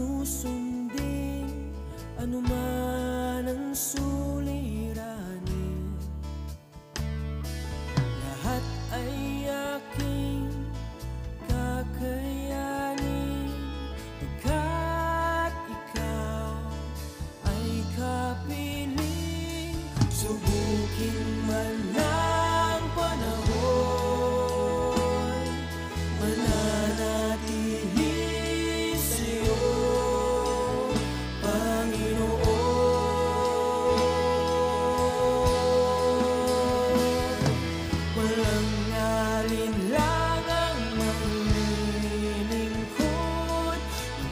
susundin anuman ang suliranin. Lahat ay aking kakayanin, pagkat ikaw ay kapiling. Subukin man ng panahon, mananatili sa'yo, Panginoon. Walang alinlangang maglilingkod,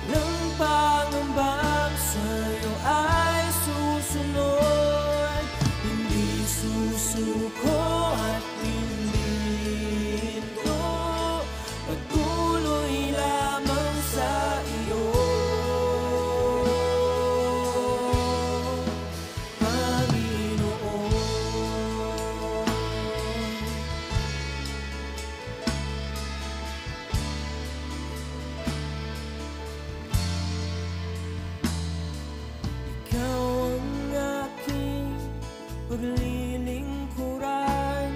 walang pangambang sa'yo ay susunod. Hindi susuko at hindi hinto, patuloy lamang sa iyo, Panginoon. Ikaw ang aking paglilingkuran,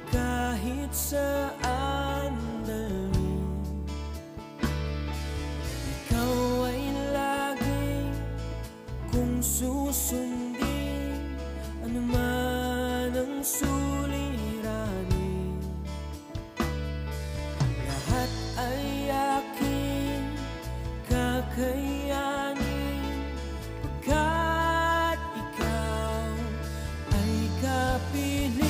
kahit saan dalhin. Ikaw ay lagi kung susundin anuman ang suliranin. Lahat ay aking kakayanin, pagkat ikaw ay kapiling.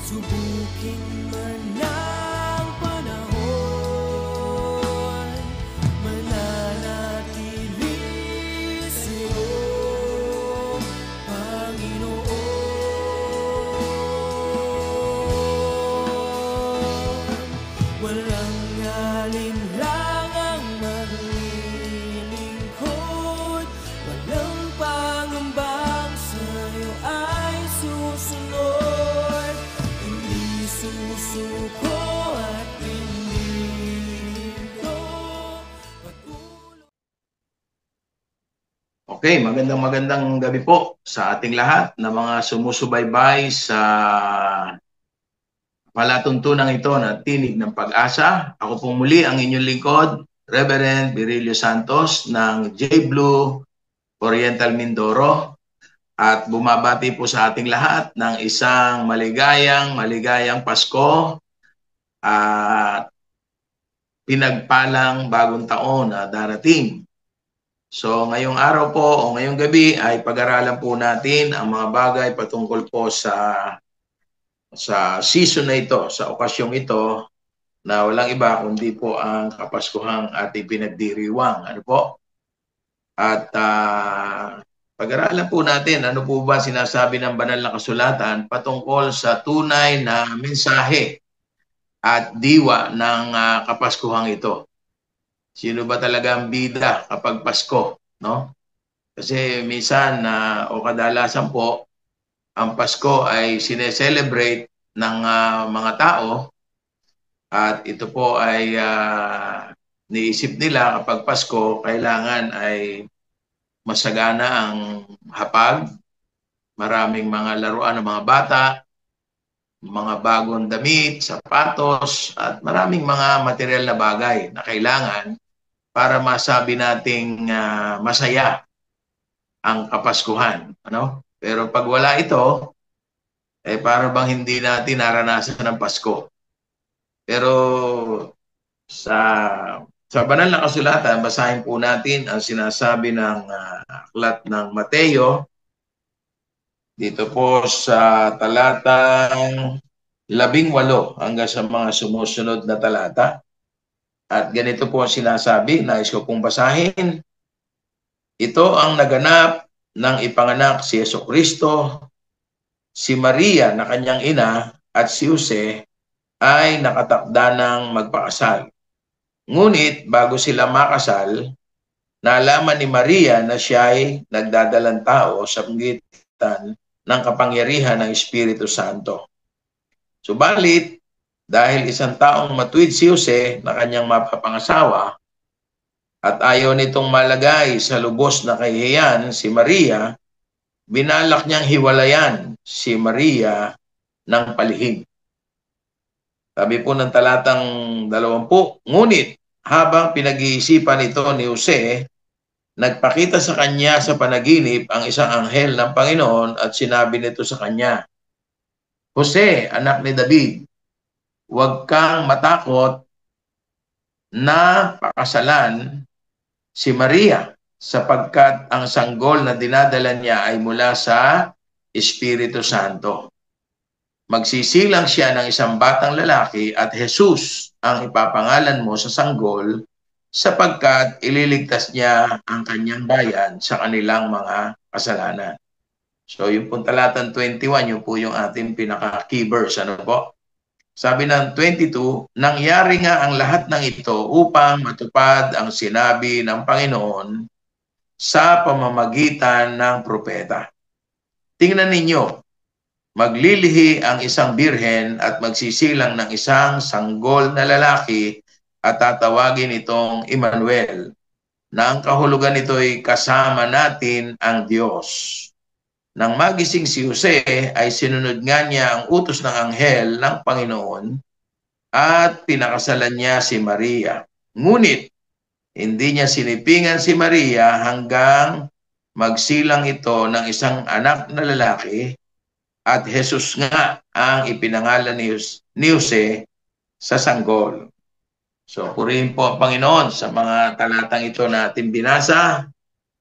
Subukin man ng panahon, mananatili sa'yo, Panginoon. Walang alinlangang maglilingkod, walang pangambang sa'yo ay susunod. Hindi susuko at hindi hinto, patuloy. Okay, magandang gabi po sa ating lahat na mga sumusubaybay sa palatuntunang ito na Tinig ng Pag-asa. Ako po muli ang inyong lingkod, Reverend Virilio Santos ng J. Blue Oriental Mindoro, at bumabati po sa ating lahat ng isang maligayang Pasko at pinagpalang bagong taon na darating. So ngayong araw po o ngayong gabi ay pag-aralan po natin ang mga bagay patungkol po sa season na ito, sa okasyong ito, na walang iba kundi po ang Kapaskuhang ating pinagdiriwang. Ano po? At pag-aralan po natin ano po ba sinasabi ng banal na kasulatan patungkol sa tunay na mensahe at diwa ng Kapaskuhang ito. Sino ba talaga ang bida kapag Pasko, no? Kasi minsan o kadalasan po, ang Pasko ay sineselebrate ng mga tao, at ito po ay niisip nila kapag Pasko, kailangan ay masagana ang hapag, maraming mga laruan ng mga bata, mga bagong damit, sapatos, at maraming mga material na bagay na kailangan para masabi nating masaya ang Kapaskuhan, ano? Pero pag wala ito, para bang hindi natin naranasan ang Pasko. Pero sa banal na kasulatan, basahin po natin ang sinasabi ng aklat ng Mateo, dito po sa talatang 18 hanggang sa mga sumusunod na talata. At ganito po ang sinasabi, nais ko pong basahin. Ito ang naganap nang ipanganak si Jesucristo. Si Maria na kanyang ina at si Jose ay nakatakda ng magpakasal. Ngunit bago sila makasal, nalaman ni Maria na siya ay nagdadalang tao sa pagitan ng kapangyarihan ng Espiritu Santo. Subalit, dahil isang taong matuwid si Jose na kanyang mapapangasawa, At ayaw nitong malagay sa lubos na kahihiyan si Maria, binalak niyang hiwalayan si Maria ng palihim. Sabi po ng talatang 20, ngunit habang pinag-iisipan ito ni Jose, nagpakita sa kanya sa panaginip ang isang anghel ng Panginoon at sinabi nito sa kanya, Jose, anak ni David, huwag kang matakot na pakasalan si Maria sapagkat ang sanggol na dinadala niya ay mula sa Espiritu Santo. Magsisilang siya ng isang batang lalaki at Jesus ang ipapangalan mo sa sanggol sapagkat ililigtas niya ang kanyang bayan sa kanilang mga kasalanan. So yung pong talatang 21, yun po yung ating pinaka-key verse. Ano po? Sabi ng 22, nangyari nga ang lahat ng ito upang matupad ang sinabi ng Panginoon sa pamamagitan ng propeta. Tingnan ninyo, maglilihi ang isang birhen at magsisilang ng isang sanggol na lalaki at tatawagin itong Emmanuel, na ang kahulugan nito'y kasama natin ang Diyos. Nang magising si Jose ay sinunod nga niya ang utos ng anghel ng Panginoon at pinakasalan niya si Maria. Ngunit hindi niya sinipingan si Maria hanggang magsilang ito ng isang anak na lalaki at Jesus nga ang ipinangalan ni Jose sa sanggol. So, purihin po ang Panginoon sa mga talatang ito na ating binasa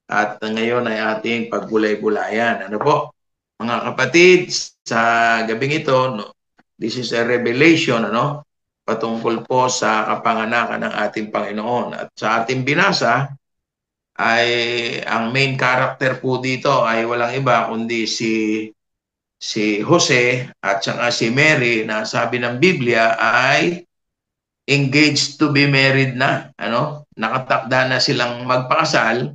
at ngayon ay ating pagbulay-bulayan. Ano po? Mga kapatid, sa gabing ito, no, this is a revelation, ano? Patungkol po sa kapanganakan ng ating Panginoon. At sa ating binasa, ay ang main character po dito ay walang iba kundi si Jose at saka si Mary na sabi ng Biblia ay engaged to be married na. Ano? Nakatakda na silang magpakasal.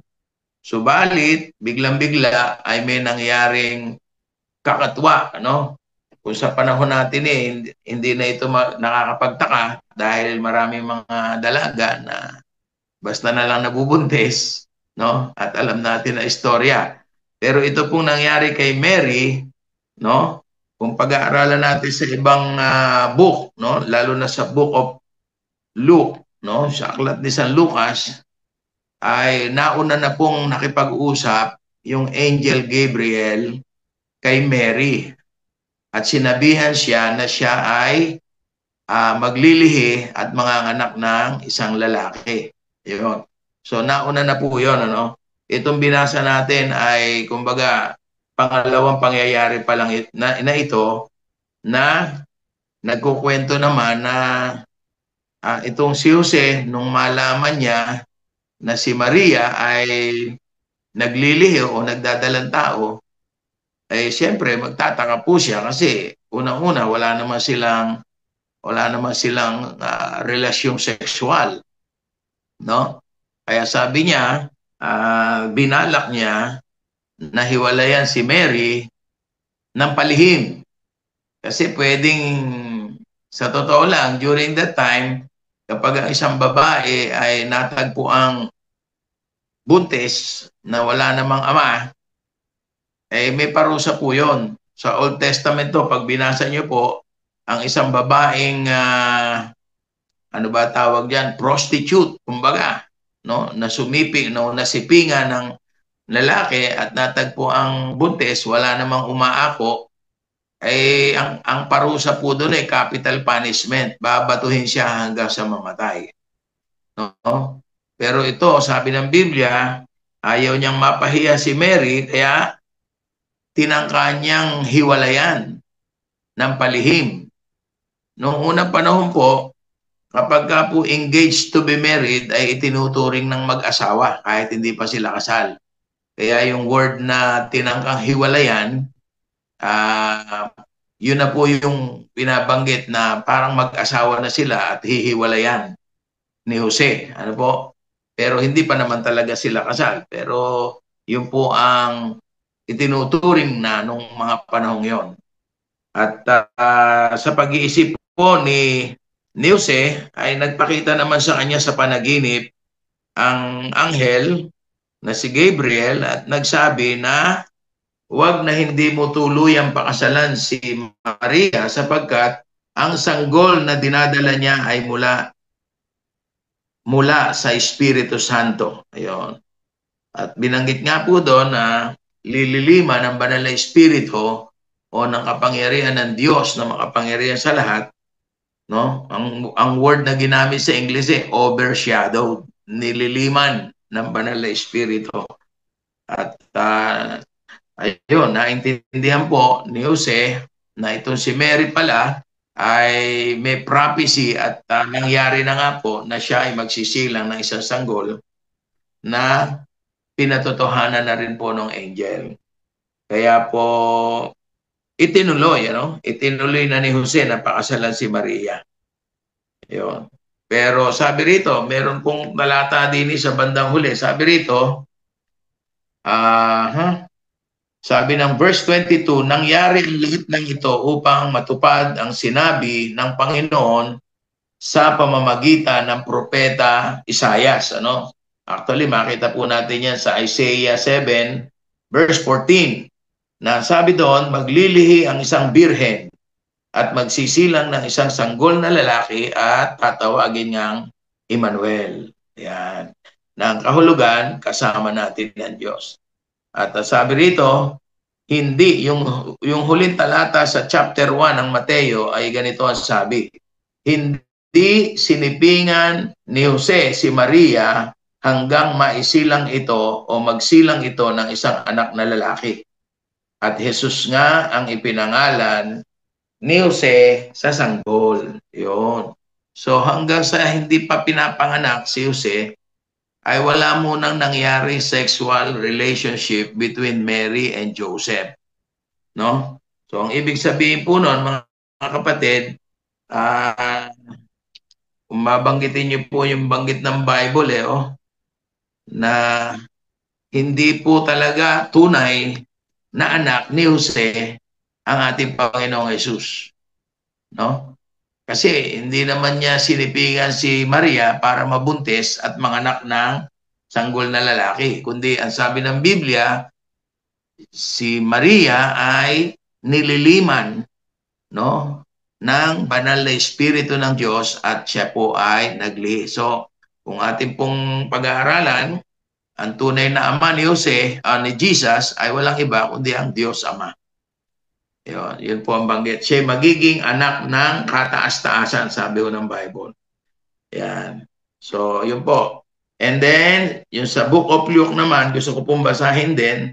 Subalit, biglang-bigla ay may nangyaring kakatwa. Ano? Kung sa panahon natin hindi na ito nakakapagtaka dahil maraming mga dalaga na basta na lang nabubuntis, no? At alam natin na istorya. Pero ito pong nangyari kay Mary, no? Kung pag-aaralan natin sa ibang book, no? Lalo na sa book of Luke, no? Sa aklat ni San Lucas, ay nauna na pong nakipag-usap yung angel Gabriel kay Mary. At sinabihan siya na siya ay maglilihi at manganganak ng isang lalaki. Yun. So nauna na po yun. Ano? Itong binasa natin ay kumbaga pangalawang pangyayari pa lang na ito na nagkukwento naman na itong si Jose, nung malaman niya na si Maria ay naglilihi o nagdadalang tao, eh siyempre magtataka po siya kasi unang-una wala naman silang relasyong sexual, no? Kaya sabi niya, binalak niya na hiwalayan si Mary ng palihim. Kasi pwedeng, sa totoo lang, during that time, kapag ang isang babae ay natagpo ang buntis na wala namang ama, eh may parusa po yon. Sa Old Testament to, pag binasa niyo po, ang isang babaeng, ano ba tawag diyan, prostitute, kumbaga, no, na sumiping, no, nasipingan ng lalaki at natagpo ang buntis, wala namang umaako, eh ang parusa po doon ay capital punishment. Babatuhin siya hanggang sa mamatay. No? Pero ito, sabi ng Biblia, ayaw niyang mapahiya si Mary, kaya tinangka niyang hiwalayan ng palihim. Noong unang panahon po, kapag ka po engaged to be married, ay itinuturing ng mag-asawa kahit hindi pa sila kasal. Kaya yung word na tinangkang hiwalayan, yun na po yung binabanggit na parang mag-asawa na sila at hihiwalayan ni Jose. Ano po? Pero hindi pa naman talaga sila kasal. Pero yun po ang itinuturing na nung mga panahong yon. At sa pag-iisip po ni Jose ay nagpakita naman sa kanya sa panaginip ang anghel na si Gabriel at nagsabi na huwag na hindi mo tuluyang pakasalan si Maria sapagkat ang sanggol na dinadala niya ay mula sa Espiritu Santo. Ayun. At binanggit nga po doon na lililima ng banal na Espiritu o ng kapangyarihan ng Diyos na makapangyarihan sa lahat, no? Ang word na ginamit sa English overshadowed, nililiman ng banal na Espiritu. At ayun, naintindihan po ni Jose na itong si Mary pala ay may prophecy at nangyari na nga po na siya ay magsisilang ng isang sanggol na pinatotohanan na rin po ng angel. Kaya po itinuloy, itinuloy na ni Jose na pakasalan si Maria. Yun. Pero sabi rito, meron pong talata din sa bandang huli. Sabi rito, sabi ng verse 22, nangyari ang lahat ng ito upang matupad ang sinabi ng Panginoon sa pamamagitan ng propeta Isaias. Actually, makita po natin yan sa Isaiah 7, verse 14, na sabi doon, maglilihi ang isang birhen at magsisilang ng isang sanggol na lalaki at tatawagin niyang Emmanuel. Yan. Na ang kahulugan, kasama natin ng Diyos. At sabi rito, hindi, yung huling talata sa chapter 1 ng Mateo ay ganito ang sabi, hindi sinipingan ni Jose si Maria hanggang maisilang ito o magsilang ito ng isang anak na lalaki. At Jesus nga ang ipinangalan ni Jose sa sanggol. Yun. So hanggang sa hindi pa pinapanganak si Jose, ay wala munang nangyari sexual relationship between Mary and Joseph. No? So ang ibig sabihin po nun, mga kapatid, kung mabanggitin niyo po yung banggit ng Bible, na hindi po talaga tunay na anak ni Jose ang ating Panginoong Jesus. No? Kasi hindi naman niya sinipingan si Maria para mabuntis at manganak ng sanggol na lalaki. Kundi ang sabi ng Biblia, si Maria ay nililiman, no, ng banal na Espiritu ng Diyos at siya po ay naglihi. So, kung ating pong pag-aaralan, ang tunay na ama ni Jose, ni Jesus, ay walang iba kundi ang Diyos Ama. Yun po ang banggit. Siya magiging anak ng kataas-taasan, sabi ko ng Bible. Yan. So, yun po. And then, yung sa Book of Luke naman, gusto ko pong basahin din.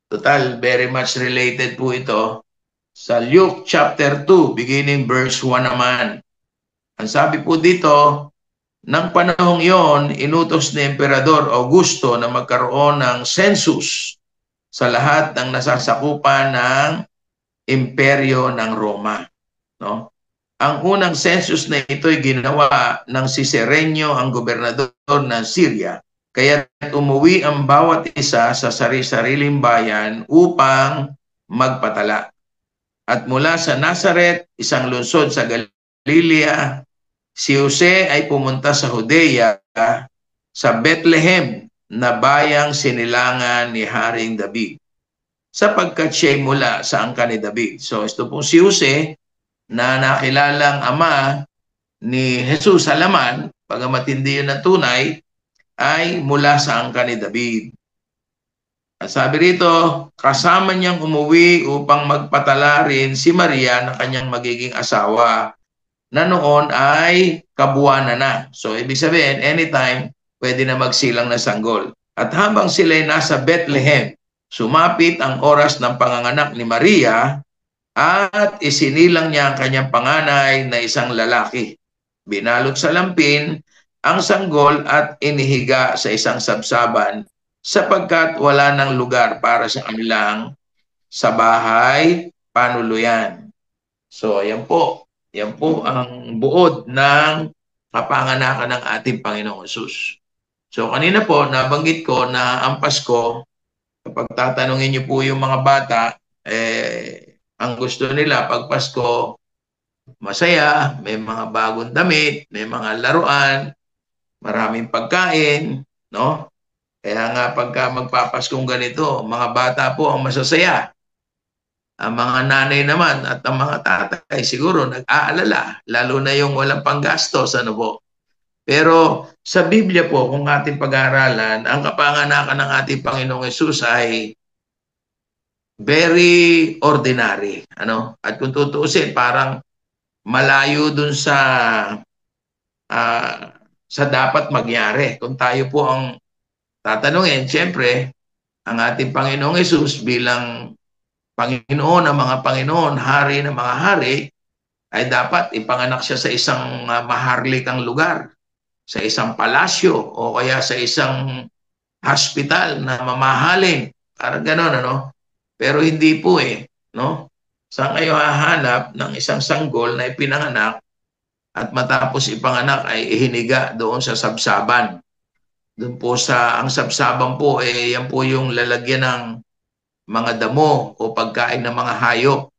Total, very much related po ito. Sa Luke chapter 2, beginning verse 1 naman. Ang sabi po dito, nang panahong yon, inutos ni Emperador Augusto na magkaroon ng census sa lahat ng nasasakupan ng imperyo ng Roma. No? Ang unang census na ito ay ginawa ng si Serenio, ang gobernador ng Syria. Kaya umuwi ang bawat isa sa sari-sariling bayan upang magpatala. At mula sa Nazareth, isang lungsod sa Galilea, si Jose ay pumunta sa Judea, sa Bethlehem, na bayang sinilangan ni Haring David, sapagkat siya'y mula sa angkan ni David. So ito pong si Jose, na nakilalang ama ni Jesus sa laman, pagamat hindi yun ang tunay, ay mula sa angkan ni David. At sabi rito, kasama niyang umuwi upang magpatala rin si Maria na kanyang magiging asawa, na noon ay kabuwanan na. So, ibig sabihin, anytime, pwede na magsilang na sanggol. At habang sila'y nasa Bethlehem, sumapit ang oras ng panganganak ni Maria at isinilang niya ang kanyang panganay na isang lalaki. Binalot sa lampin ang sanggol at inihiga sa isang sabsaban sapagkat wala ng lugar para sa kanilang sa bahay panuluyan. So, ayan po. Yan po ang buod ng kapanganakan ng ating Panginoong Jesus. So kanina po, nabanggit ko na ang Pasko, kapag tatanungin niyo po yung mga bata, ang gusto nila pag Pasko, masaya, may mga bagong damit, may mga laruan, maraming pagkain, no? Kaya nga pagka magpapaskong ganito, mga bata po ang masasaya. Ang mga nanay naman at ang mga tatay siguro nag-aalala, lalo na yung walang panggastos, ano po. Pero sa Biblia po, kung ating pag-aaralan, ang kapanganakan ng ating Panginoong Hesus ay very ordinary, ano? At kung tutuusin, parang malayo dun sa dapat magyari. Kung tayo po ang tatanungin, siyempre, ang ating Panginoong Hesus bilang Panginoon ng mga Panginoon, hari ng mga hari, ay dapat ipanganak siya sa isang maharlikang lugar, sa isang palasyo o kaya sa isang hospital na mamahalin. Parang gano'n, ano? Pero hindi po no? Saan kayo hahanap ng isang sanggol na ipinanganak at matapos ipanganak ay ihiniga doon sa sabsaban? Doon po ang sabsaban po, yan po yung lalagyan ng mga damo o pagkain ng mga hayop.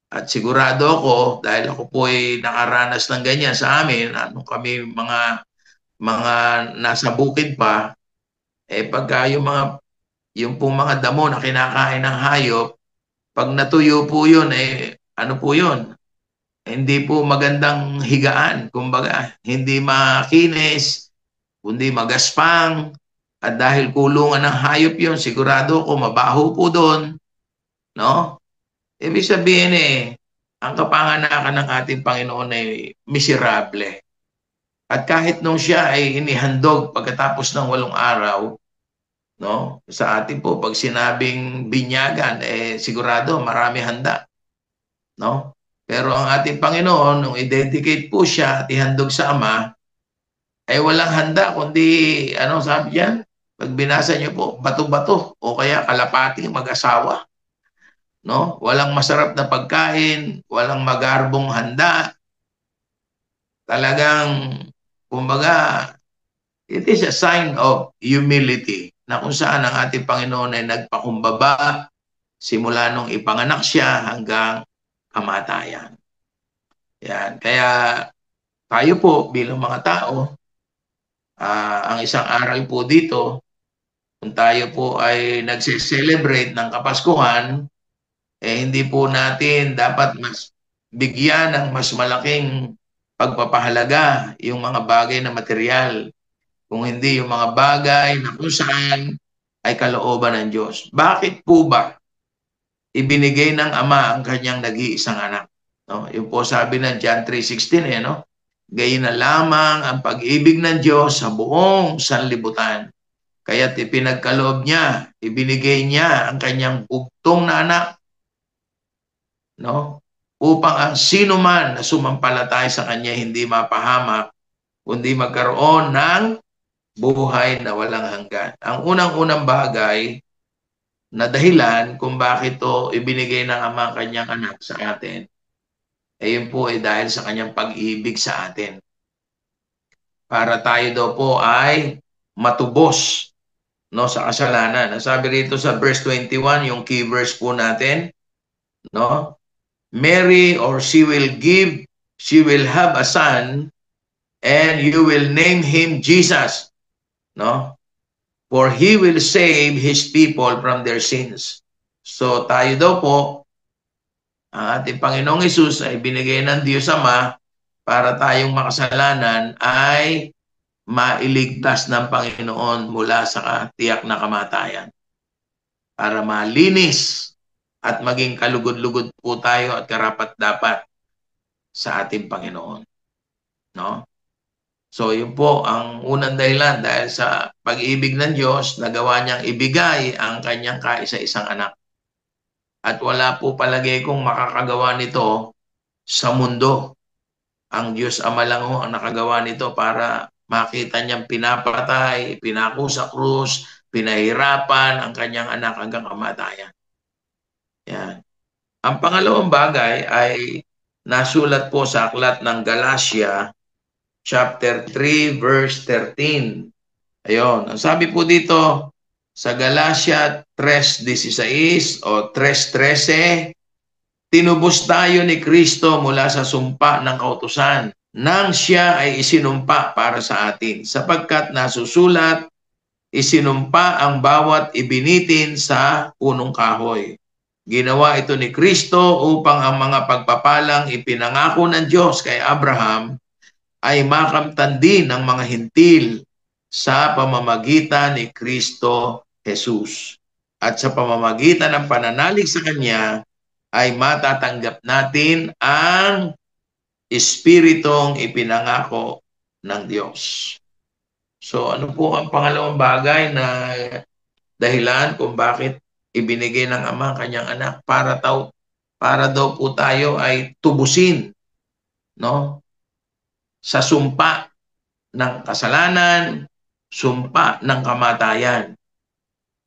At sigurado ako, dahil ako po ay nakaranas ng ganyan sa amin, nung kami mga nasa bukid pa, pagka yung pong mga damo na kinakain ng hayop, pag natuyo po yun, ano po yun? Hindi po magandang higaan. Kumbaga, hindi makinis, kundi magaspang. At dahil kulungan ng hayop yun, sigurado ko mabaho po doon. No? Ibig sabihin ang kapanganakan ng ating Panginoon ay miserable. At kahit nung siya ay inihandog pagkatapos ng 8 araw, no? Sa atin po, pag sinabing binyagan, sigurado marami handa. No? Pero ang ating Panginoon, nung i-dedicate po siya at ihandog sa Ama, ay walang handa, kundi, ano sabi diyan? Pag binasa niyo po, bato-bato o kaya kalapati mag-asawa. No? Walang masarap na pagkain, walang magarbong handa. Talagang, kumbaga, it is a sign of humility na kung saan ang ating Panginoon ay nagpakumbaba simula nung ipanganak siya hanggang kamatayan. Yan. Kaya tayo po bilang mga tao, ang isang aral po dito, kung tayo po ay nagse-celebrate ng Kapaskuhan, hindi po natin dapat mas bigyan ng mas malaking pagpapahalaga yung mga bagay na material. Kung hindi yung mga bagay na kung saan ay kalooban ng Diyos. Bakit po ba ibinigay ng Ama ang kanyang nag-iisang anak? No? Yung po sabi ng John 3:16, no? Gayon na lamang ang pag-ibig ng Diyos sa buong sanlibutan. Kaya't ipinagkaloob niya, ibinigay niya ang kanyang bugtong na anak, no? Upang ang sino man na sumampalatay sa kanya hindi mapahamak, kundi magkaroon ng buhay na walang hanggan. Ang unang-unang bagay na dahilan kung bakit ito ibinigay ng Ama ang kanyang anak sa atin, yun po ay dahil sa kanyang pag-ibig sa atin. Para tayo daw po ay matubos, no, sa kasalanan. Sabi rito sa verse 21, yung key verse po natin, no? Mary, or she will have a son, and you will name him Jesus, no? For he will save his people from their sins. So tayo daw po, ang ating Panginoong Hesus ay binigay ng Diyos Ama para tayong makasalanan ay mailigtas ng Panginoon mula sa tiyak na kamatayan. Para malinis at maging kalugod-lugod po tayo at karapat-dapat sa ating Panginoon. No? So yun po ang unang dahilan, dahil sa pag-ibig ng Diyos, nagawa niyang ibigay ang kanyang kaisa-isang anak. At wala po palagi kong makakagawa nito sa mundo. Ang Diyos Ama lang ang nakagawa nito para makita niyang pinapatay, pinako sa krus, pinahirapan ang kanyang anak hanggang kamatayan. Yan. Ang pangalawang bagay ay nasulat po sa aklat ng Galatia, chapter 3, verse 13. Ayun. Ang sabi po dito sa Galatia 3:16 o 3:13, tinubos tayo ni Kristo mula sa sumpa ng kautusan nang siya ay isinumpa para sa atin, sapagkat nasusulat, isinumpa ang bawat ibinitin sa punong kahoy. Ginawa ito ni Kristo upang ang mga pagpapalang ipinangako ng Diyos kay Abraham ay makamtan din ng mga hintil sa pamamagitan ni Kristo Jesus. At sa pamamagitan ng pananalig sa Kanya ay matatanggap natin ang Espiritong ipinangako ng Diyos. So ano po ang pangalawang bagay na dahilan kung bakit ibinigay ng Ama ang Kanyang anak? Para daw po tayo ay tubusin, no? Sa sumpa ng kasalanan, sumpa ng kamatayan.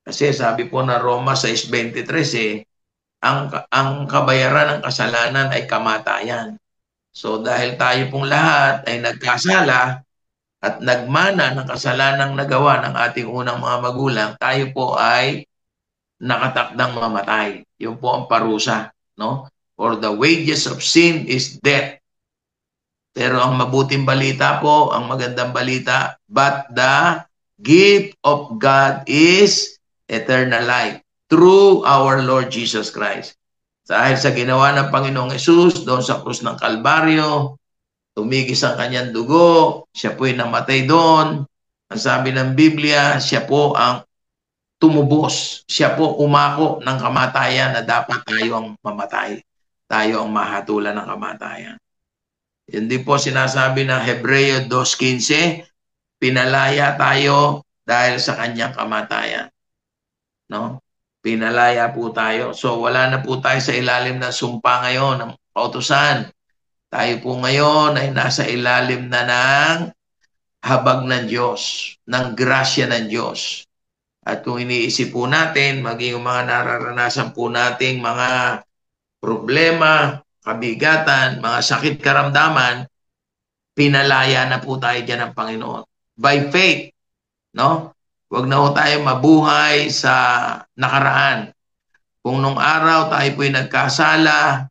Kasi sabi po na Roma 6:23 ang kabayaran ng kasalanan ay kamatayan. So dahil tayo pong lahat ay nagkasala at nagmana ng kasalanang nagawa ng ating unang mga magulang, tayo po ay nakatakdang mamatay. Yun po ang parusa, no? For the wages of sin is death. Pero ang mabuting balita po, ang magandang balita, but the gift of God is eternal life through our Lord Jesus Christ. Dahil sa ginawa ng Panginoong Hesus doon sa krus ng Kalbaryo, tumigis ang kanyang dugo, siya po'y namatay doon. Ang sabi ng Biblia, siya po ang tumubos. Siya po umako ng kamatayan na dapat tayo ang mamatay. Tayo ang mahatulan ng kamatayan. Hindi po sinasabi ng Hebreo 2:15, pinalaya tayo dahil sa kanyang kamatayan. No? Pinalaya po tayo. So wala na po tayo sa ilalim ng sumpa ngayon ng kautusan. Tayo po ngayon ay nasa ilalim na ng habag ng Diyos, ng grasya ng Diyos. At kung iniisip po natin, maging mga nararanasan po nating mga problema, kabigatan, mga sakit karamdaman, pinalaya na po tayo dyan ng Panginoon. By faith, no? Huwag na po tayo mabuhay sa nakaraan. Kung nung araw tayo po'y nagkasala,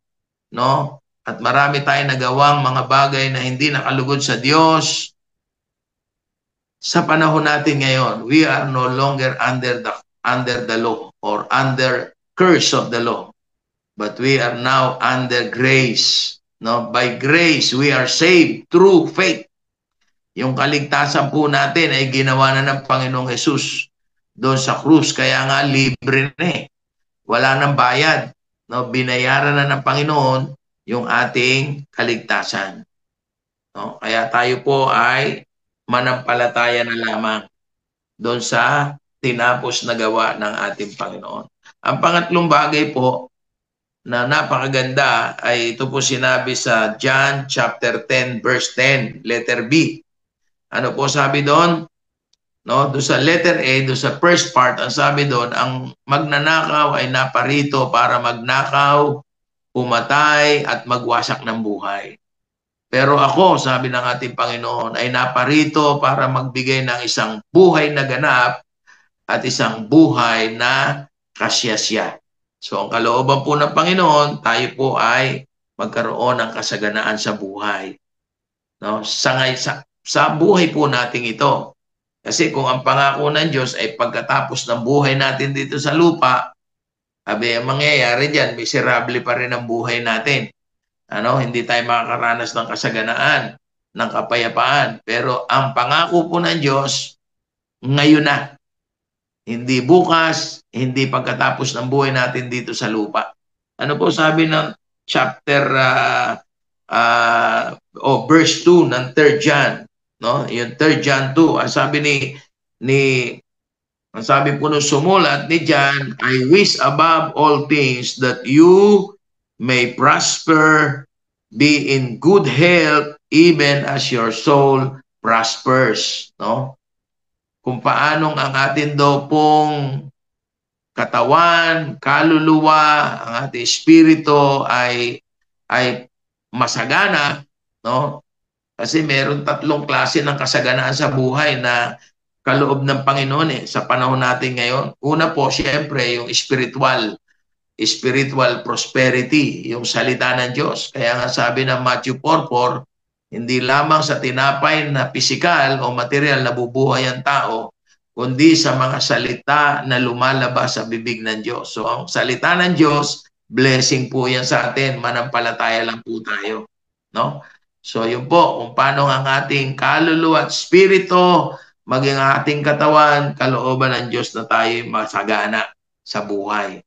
no? At marami tayong nagawang mga bagay na hindi nakalugod sa Diyos, sa panahon natin ngayon, we are no longer under the law or under curse of the law. But we are now under grace. No? By grace, we are saved through faith. Yung kaligtasan po natin ay ginawa na ng Panginoong Hesus doon sa krus. Kaya nga libre na eh. Wala nang bayad. No? Binayaran na ng Panginoon yung ating kaligtasan. No? Kaya tayo po ay manampalataya na lamang doon sa tinapos na gawa ng ating Panginoon. Ang pangatlong bagay po na napakaganda ay ito po sinabi sa John chapter 10 verse 10, letter B. Ano po sabi doon? No, doon sa letter A, doon sa first part, ang sabi doon, ang magnanakaw ay naparito para magnakaw, pumatay at magwasak ng buhay. Pero ako, sabi ng ating Panginoon, ay naparito para magbigay ng isang buhay na ganap at isang buhay na kasyasya. So ang kalooban po ng Panginoon, tayo po ay magkaroon ng kasaganaan sa buhay. No? Sa buhay po natin ito. Kasi kung ang pangako ng Diyos ay pagkatapos ng buhay natin dito sa lupa, ang mangyayari dyan, miserable pa rin ang buhay natin. Hindi tayo makakaranas ng kasaganaan, ng kapayapaan. Pero ang pangako po ng Diyos, ngayon na. Hindi bukas, hindi pagkatapos ng buhay natin dito sa lupa. Ano po sabi ng chapter verse 2 ng 3 John? No? Yung 3 John 2, ang sabi po nung sumulat ni John, I wish above all things that you may prosper, be in good health, even as your soul prospers. No? Kung paanong ang atin daw pong katawan, kaluluwa, ang ating espiritu ay masagana, no? Kasi meron tatlong klase ng kasaganaan sa buhay na kaloob ng Panginoon sa panahon natin ngayon. Una po, siyempre, yung spiritual prosperity, yung salita ng Diyos. Kaya nga sabi ng Matthew 4:4, hindi lamang sa tinapay na pisikal o material na bubuhay ang tao, kundi sa mga salita na lumalabas sa bibig ng Diyos. So, ang salita ng Diyos, blessing po yan sa atin. Manampalataya lang po tayo. No? So, yun po, kung paano ang ating kaluluwa at spirito, maging ating katawan, kalooban ng Diyos na tayo masagana sa buhay.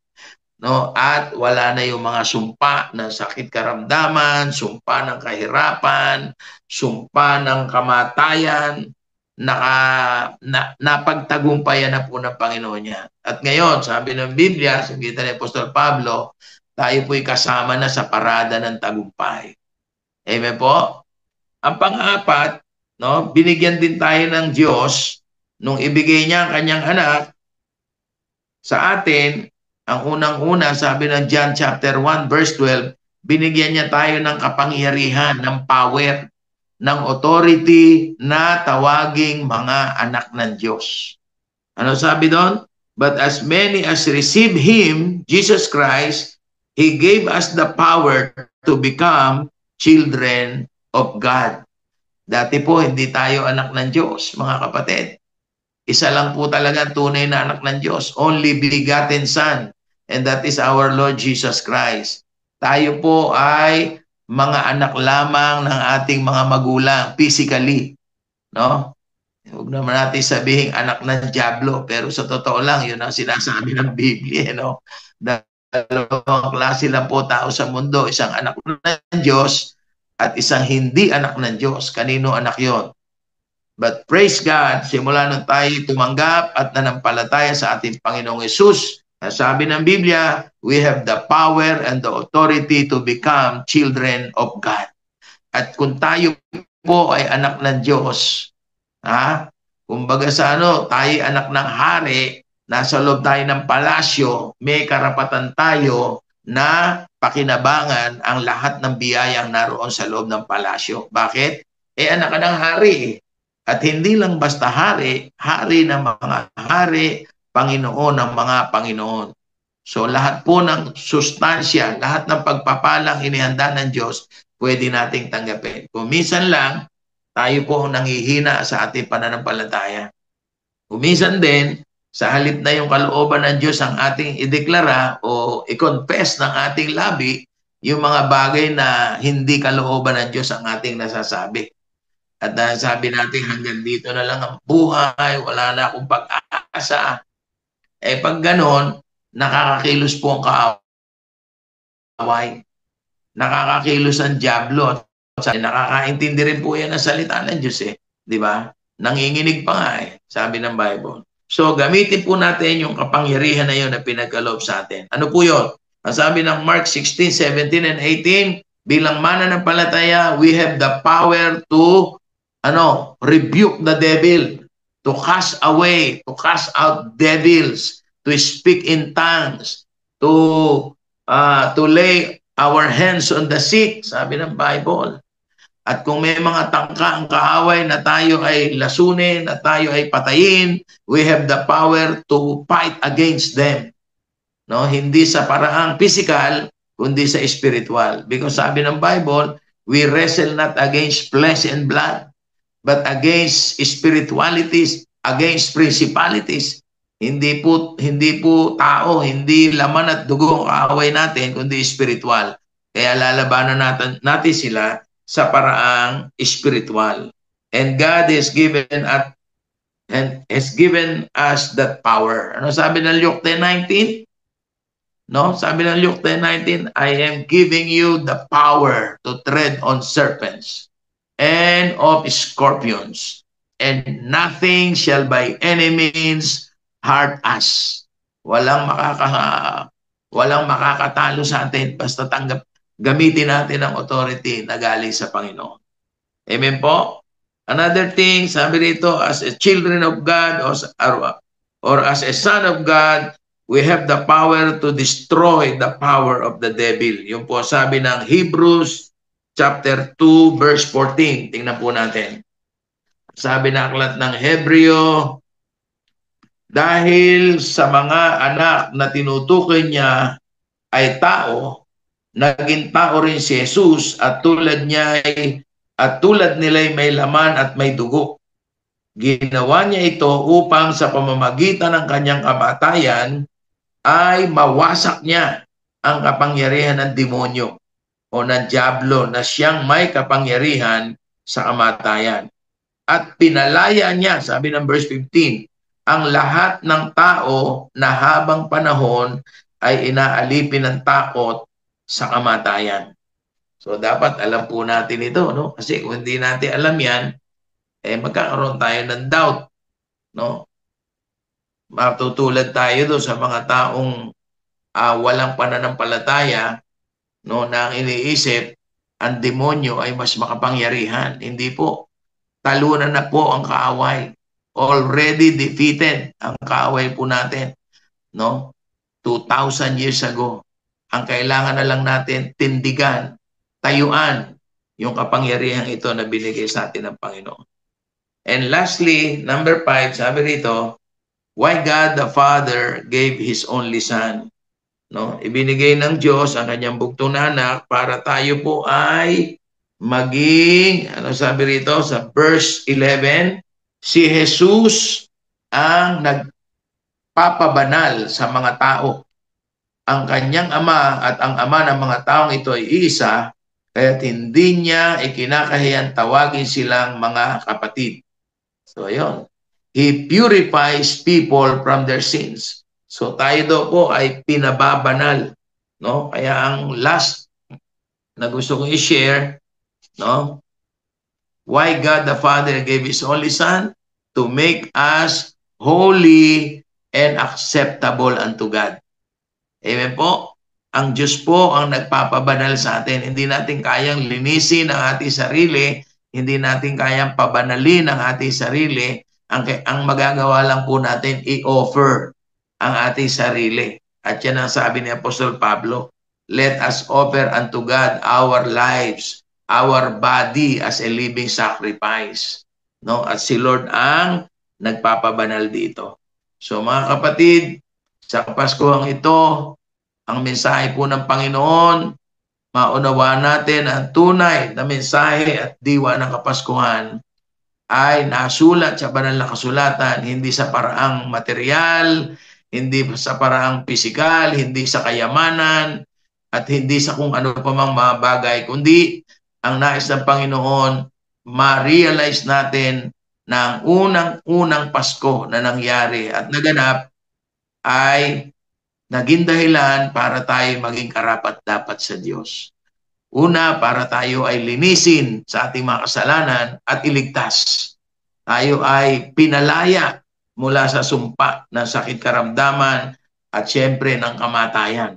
No? At wala na yung mga sumpa ng sakit karamdaman, sumpa ng kahirapan, sumpa ng kamatayan, napagtagumpayan na po ng Panginoon niya. At ngayon, sabi ng Biblia, sa gitan ni Apostol Pablo, tayo po'y kasama na sa parada ng tagumpay. Amen po? Ang pang-apat, no, binigyan din tayo ng Diyos nung ibigay niya ang kanyang anak sa atin. Ang unang-una, sabi ng John chapter 1 verse 12, binigyan niya tayo ng kapangyarihan, ng power, ng authority na tawaging mga anak ng Diyos. Ano sabi doon? But as many as receive Him, Jesus Christ, He gave us the power to become children of God. Dati po, hindi tayo anak ng Diyos, mga kapatid. Isa lang po talaga ang tunay na anak ng Diyos, only begotten Son, and that is our Lord Jesus Christ. Tayo po ay mga anak lamang ng ating mga magulang, physically. No? Huwag naman natin sabihin anak ng dyablo, pero sa totoo lang, yun ang sinasabi ng Biblia. No? Dalawang klase lang po tao sa mundo, isang anak ng Diyos at isang hindi anak ng Diyos. Kanino anak yon? But praise God, simula nung tayo tumanggap at nanampalataya sa ating Panginoong Hesus, sabi ng Biblia, we have the power and the authority to become children of God. At kung tayo po ay anak ng Diyos, kumbaga sa tayo anak ng hari, nasa loob tayo ng palasyo, may karapatan tayo na pakinabangan ang lahat ng biyayang naroon sa loob ng palasyo. Bakit? Anak ka ng hari. At hindi lang basta hari, hari ng mga hari, Panginoon ng mga Panginoon. So lahat po ng sustansya, lahat ng pagpapalang inihanda ng Diyos, pwede nating tanggapin. Kung minsan lang, tayo po nanghihina sa ating pananampalataya. Kung minsan din, sa halip na yung kalooban ng Diyos ang ating ideklara o i-confess ng ating labi, yung mga bagay na hindi kalooban ng Diyos ang ating nasasabi. At sabi natin hanggang dito na lang ang buhay, wala na akong pag-asa. Pag ganon, nakakakilos po ang kaaway. Nakakakilos ang dyablo. Nakakaintindi rin po yan ang salita ng Diyos Di ba? Nanginginig pa nga sabi ng Bible. So gamitin po natin yung kapangyarihan na yun na pinagkaloob sa atin. Ano po yun? Ang sabi ng Mark 16, 17 and 18, bilang mananampalataya, we have the power to rebuke the devil, to cast away, to cast out devils, to speak in tongues, to lay our hands on the sick, sabi ng Bible. At kung may mga tangka ang kaaway na tayo ay lasunin, na tayo ay patayin, we have the power to fight against them. No, hindi sa paraang physical, kundi sa spiritual. Because sabi ng Bible, we wrestle not against flesh and blood, but against spiritualities, against principalities. Hindi po tao, hindi laman at dugo ang kaaway natin, kundi spiritual. Kaya lalabanan natin sila sa paraang spiritual. And God has given us that power. Ano sabi ng Luke 10:19? No, sabi ng Luke 10:19, I am giving you the power to tread on serpents and of scorpions, and nothing shall by any means hurt us. Walang makakatalo sa atin basta gamitin natin ang authority na galing sa Panginoon. Amen po? Another thing, sabi rito, as a children of God or as a son of God, we have the power to destroy the power of the devil. Yung po sabi ng Hebrews chapter 2 verse 14. Tingnan po natin. Sabi na aklat ng Hebreo, dahil sa mga anak na tinutukoy niya ay tao, naging tao rin si Jesus at tulad nila'y may laman at may dugo. Ginawa niya ito upang sa pamamagitan ng kanyang kamatayan ay mawasak niya ang kapangyarihan ng demonyo o ng diablo na siyang may kapangyarihan sa kamatayan. At pinalaya niya, sabi ng verse 15, ang lahat ng tao na habang panahon ay inaalipin ng takot sa kamatayan. So dapat alam po natin ito, no? Kasi kung hindi natin alam yan, magkakaroon tayo ng doubt, no? Matutulad tayo doon sa mga taong walang pananampalataya, no, na ang iniisip ang demonyo ay mas makapangyarihan. Hindi po. Talunan na po ang kaaway. Already defeated ang kaaway po natin, no? 2,000 years ago. Ang kailangan na lang natin tindigan, tayuan yung kapangyarihan ito na binigay sa atin ng Panginoon. And lastly, number 5, sabi rito, why God the Father gave His only Son. No? Ibinigay ng Diyos ang kanyang bugtong na anak para tayo po ay maging, ano sabi rito sa verse 11, si Jesus ang nagpapabanal sa mga tao. Ang kanyang ama at ang ama ng mga taong ito ay isa, kaya hindi niya ikinakahiyang tawagin silang mga kapatid. So, ayun. He purifies people from their sins. So, tayo daw po ay pinababanal. No? Kaya ang last na gusto kong i-share, no? Why God the Father gave His only Son? To make us holy and acceptable unto God. Amen po? Ang Diyos po ang nagpapabanal sa atin. Hindi natin kayang linisin ang ating sarili. Hindi natin kayang pabanalin ang ating sarili. Ang magagawa lang po natin, i-offer ang ating sarili. At yan ang sabi ni Apostol Pablo, let us offer unto God our lives, our body as a living sacrifice. No? At si Lord ang nagpapabanal dito. So mga kapatid, sa Kapaskuhang ito, ang mensahe po ng Panginoon, maunawaan natin ang tunay na mensahe at diwa ng Kapaskuhan ay nasulat sa banal na kasulatan, hindi sa paraang material, hindi sa paraang pisikal, hindi sa kayamanan, at hindi sa kung ano pa mang mga bagay, kundi ang nais ng Panginoon, ma-realize natin na ang unang-unang Pasko na nangyari at naganap ay naging dahilan para tayo maging karapat-dapat sa Diyos. Una, para tayo ay linisin sa ating mga kasalanan at iligtas. Tayo ay pinalaya mula sa sumpa ng sakit karamdaman at siyempre ng kamatayan.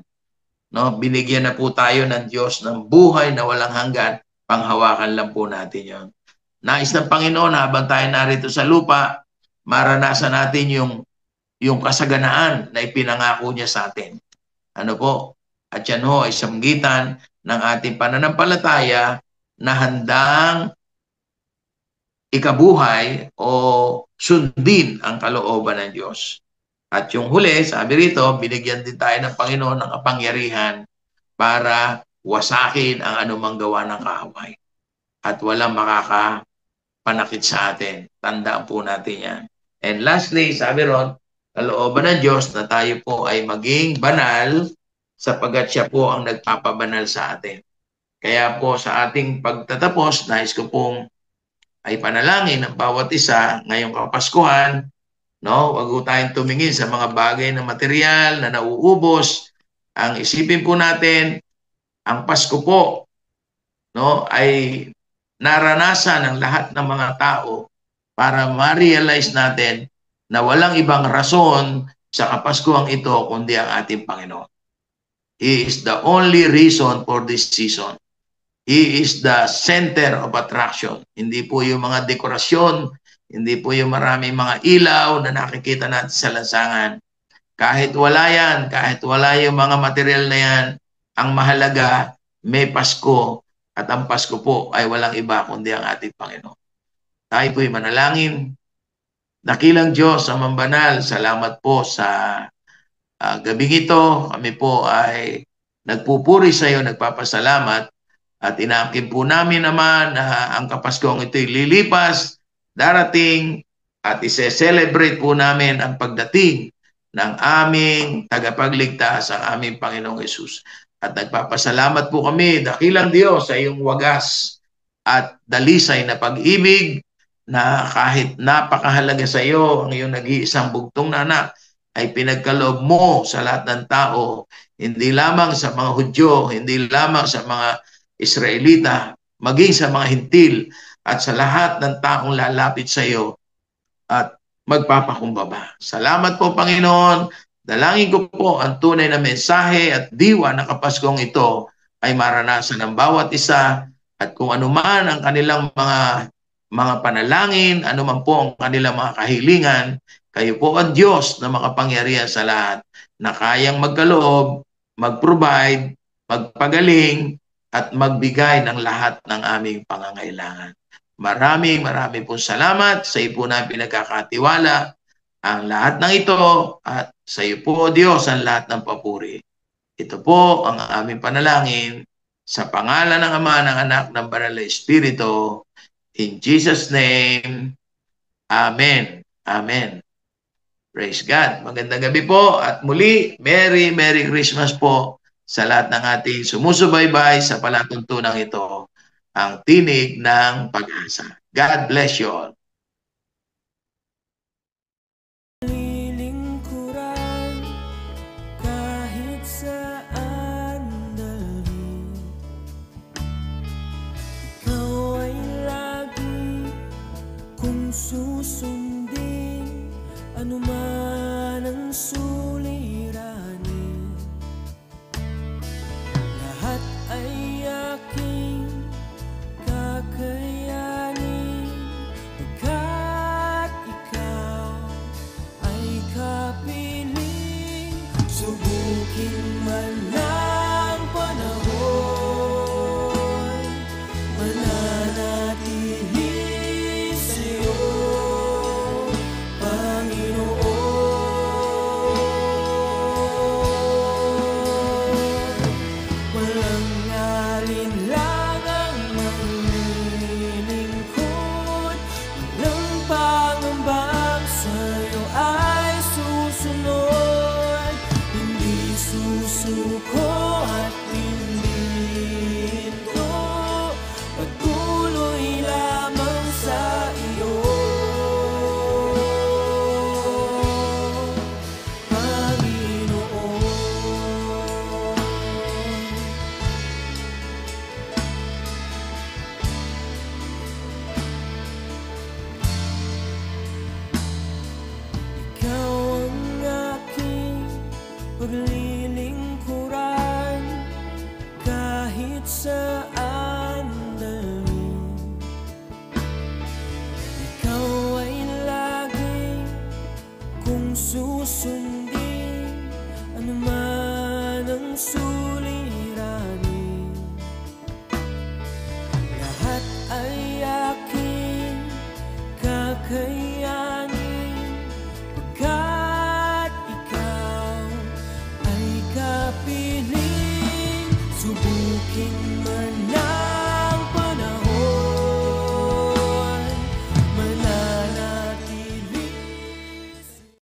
No? Binigyan na po tayo ng Diyos ng buhay na walang hanggan, panghawakan lang po natin yon. Nais ng Panginoon habang tayo narito sa lupa, maranasan natin yung kasaganaan na ipinangako niya sa atin. Ano po? At yan ho ay samgitan ng ating pananampalataya na handang ikabuhay o sundin ang kalooban ng Diyos. At yung huli, sabi rito, binigyan din tayo ng Panginoon ng kapangyarihan para wasakin ang anumang gawa ng kaaway. At walang makakapanakit sa atin. Tandaan po natin yan. And lastly, sabi ron, kalooban ng Diyos na tayo po ay maging banal sapagkat siya po ang nagpapabanal sa atin. Kaya po sa ating pagtatapos, nais ko pong ay panalangin ng bawat isa ngayong Kapaskuhan, no? Wag po tayong tumingin sa mga bagay na material na nauubos. Ang isipin po natin, ang Pasko po, no, ay naranasan ng lahat ng mga tao para ma-realize natin na walang ibang rason sa Kapaskuhang ito kundi ang ating Panginoon. He is the only reason for this season. He is the center of attraction. Hindi po yung mga dekorasyon, hindi po yung maraming mga ilaw na nakikita natin sa lansangan. Kahit wala yan, kahit wala yung mga material na yan, ang mahalaga, may Pasko at ang Pasko po ay walang iba kundi ang ating Panginoon. Tayo po'y manalangin. Dakilang Diyos, Amang Banal, salamat po sa gabing ito. Kami po ay nagpupuri sa iyo, nagpapasalamat at inaangkin po namin naman na ang Kapaskuhang ito'y lilipas, darating at ise-celebrate po namin ang pagdating ng aming tagapagligtas, ang aming Panginoong Hesus. At nagpapasalamat po kami, dakilang Diyos, sa iyong wagas at dalisay na pag-ibig, na kahit napakahalaga sa iyo ang iyong nag-iisang bugtong na anak, ay pinagkaloob mo sa lahat ng tao, hindi lamang sa mga Hudyo, hindi lamang sa mga Israelita, maging sa mga Hintil at sa lahat ng taong lalapit sa iyo at magpapakumbaba. Salamat po, Panginoon. Dalangin ko po ang tunay na mensahe at diwa na kapaskong ito ay maranasan ng bawat isa, at kung anuman ang kanilang mga panalangin, anuman po ang kanilang mga kahilingan, kayo po ang Diyos na makapangyarihan sa lahat, na kayang magkaloob, mag-provide, magpagaling, at magbigay ng lahat ng aming pangangailangan. Maraming pong salamat sa iyo po na pinagkakatiwala ang lahat ng ito, at sa iyo po, Diyos, ang lahat ng papuri. Ito po ang aming panalangin sa pangalan ng Ama, ng Anak, ng Banal na Espiritu. In Jesus' name, Amen. Amen. Praise God. Magandang gabi po, at muli, Merry Christmas po sa lahat ng ating sumusubaybay sa palatuntunang ito, ang Tinig ng Pag-asa. God bless you all. Lilingkuran kahit saan dalhin, ikaw ay lagi kung susundin, anuman ang suliranin. Lahat ay aking kakayanin, pagkat ikaw ay kapiling. Subukin man ang panahon, mananatili sa'yo, Panginoon. Walang alinlangang maglilingkod, walang pangambang sa'yo ay susunod, hindi susuko at hindi hinto, patuloy lamang sa iyo, Panginoon. Ikaw ang aking paglilingkuran kahit saan dalhin. Ikaw ay lagi kung susundin, anuman ang suliranin. Lahat ay aking kakayanin, pagkat ikaw ay kapiling. Subukin man